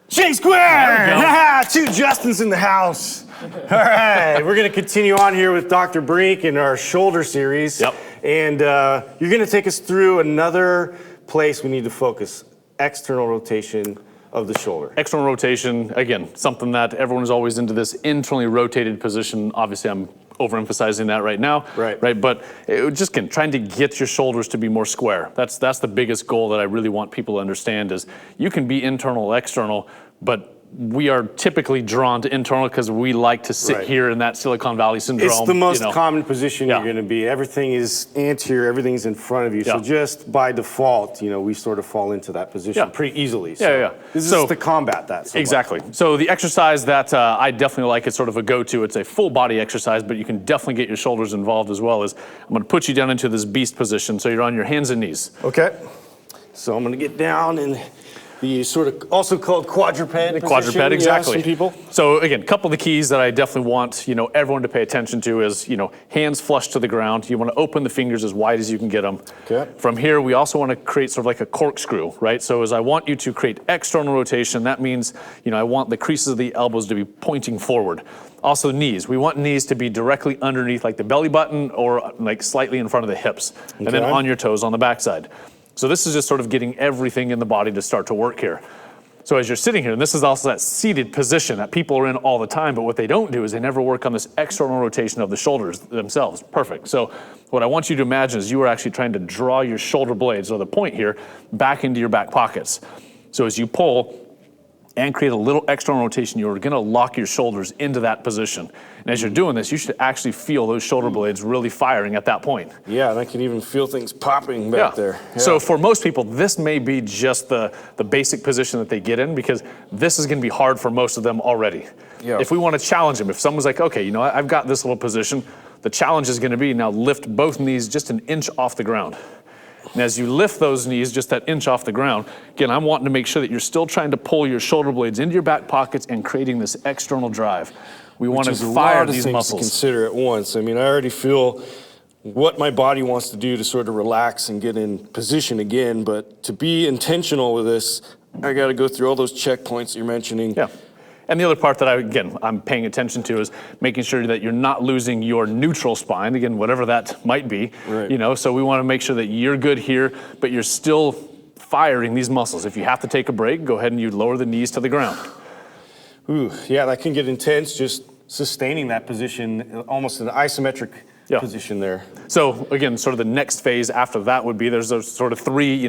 Shake Square! Two Justins in the house. All right, we're going to continue on here with Dr. Brink in our shoulder series. Yep. And you're going to take us through another place we need to focus, external rotation of the shoulder. External rotation, again, something that everyone is always into, this internally rotated position. Obviously, I'm overemphasizing that right now. Right. But just again, trying to get your shoulders to be more square. That's the biggest goal that I really want people to understand is you can be internal, external, but we are typically drawn to internal because we like to sit here in that Silicon Valley syndrome. It's the most common position you're going to be. Everything is anterior, everything's in front of you. So just by default, we sort of fall into that position pretty easily. So this is to combat that. Exactly. So the exercise that I definitely like is sort of a go-to. It's a full body exercise, but you can definitely get your shoulders involved as well. Is I'm going to put you down into this beast position. So you're on your hands and knees. Okay. So I'm going to get down and the sort of also called quadruped position. Quadruped, exactly. Some people. So again, a couple of the keys that I definitely want everyone to pay attention to is hands flush to the ground. You want to open the fingers as wide as you can get them. Okay. From here, we also want to create sort of like a corkscrew, right? So as I want you to create external rotation, that means I want the creases of the elbows to be pointing forward. Also knees. We want knees to be directly underneath like the belly button or like slightly in front of the hips. And then on your toes on the backside. So this is just sort of getting everything in the body to start to work here. So as you're sitting here, and this is also that seated position that people are in all the time, but what they don't do is they never work on this external rotation of the shoulders themselves. Perfect. So what I want you to imagine is you are actually trying to draw your shoulder blades, or the point here, back into your back pockets. So as you pull and create a little external rotation, you're going to lock your shoulders into that position. And as you're doing this, you should actually feel those shoulder blades really firing at that point. Yeah, and I can even feel things popping back there. Yeah. So for most people, this may be just the basic position that they get in, because this is going to be hard for most of them already. Yeah. If we want to challenge them, if someone's like, okay, I've got this little position, the challenge is going to be now lift both knees just an inch off the ground. And as you lift those knees just that inch off the ground, again, I'm wanting to make sure that you're still trying to pull your shoulder blades into your back pockets and creating this external drive. We want to fire these muscles. To consider at once. I mean, I already feel what my body wants to do to sort of relax and get in position again, but to be intentional with this, I got to go through all those checkpoints you're mentioning. Yeah. And the other part that I'm paying attention to is making sure that you're not losing your neutral spine, again, whatever that might be. Right. So we want to make sure that you're good here, but you're still firing these muscles. If you have to take a break, go ahead and you lower the knees to the ground. Ooh, yeah, that can get intense, just sustaining that position, almost an isometric position there. So again, sort of the next phase after that would be, there's those sort of three,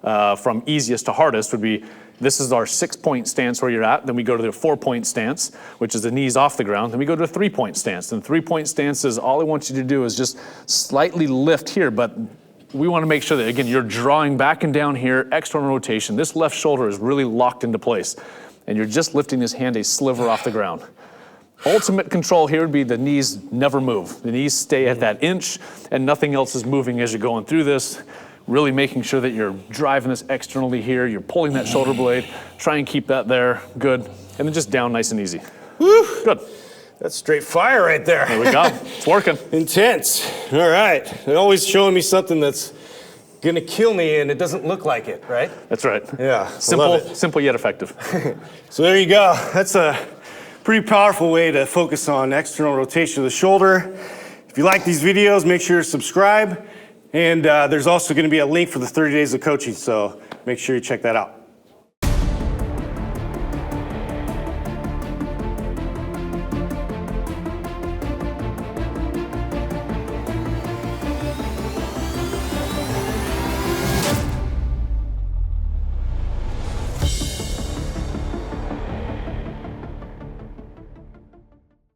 from easiest to hardest would be, this is our 6-point stance where you're at. Then we go to the 4-point stance, which is the knees off the ground. Then we go to a 3-point stance. And the 3-point stance is all I want you to do is just slightly lift here, but we want to make sure that, again, you're drawing back and down here, external rotation. This left shoulder is really locked into place. And you're just lifting this hand a sliver off the ground. Ultimate control here would be the knees never move. The knees stay at that inch and nothing else is moving as you're going through this. Really making sure that you're driving this externally here. You're pulling that shoulder blade. Try and keep that there. Good. And then just down nice and easy. Woo. Good. That's straight fire right there. There we go. It's working. Intense. All right. They're always showing me something that's going to kill me and it doesn't look like it, right? That's right. Yeah. Simple yet effective. So there you go. That's a pretty powerful way to focus on external rotation of the shoulder. If you like these videos, make sure to subscribe. And there's also going to be a link for the 30 days of coaching, so make sure you check that out.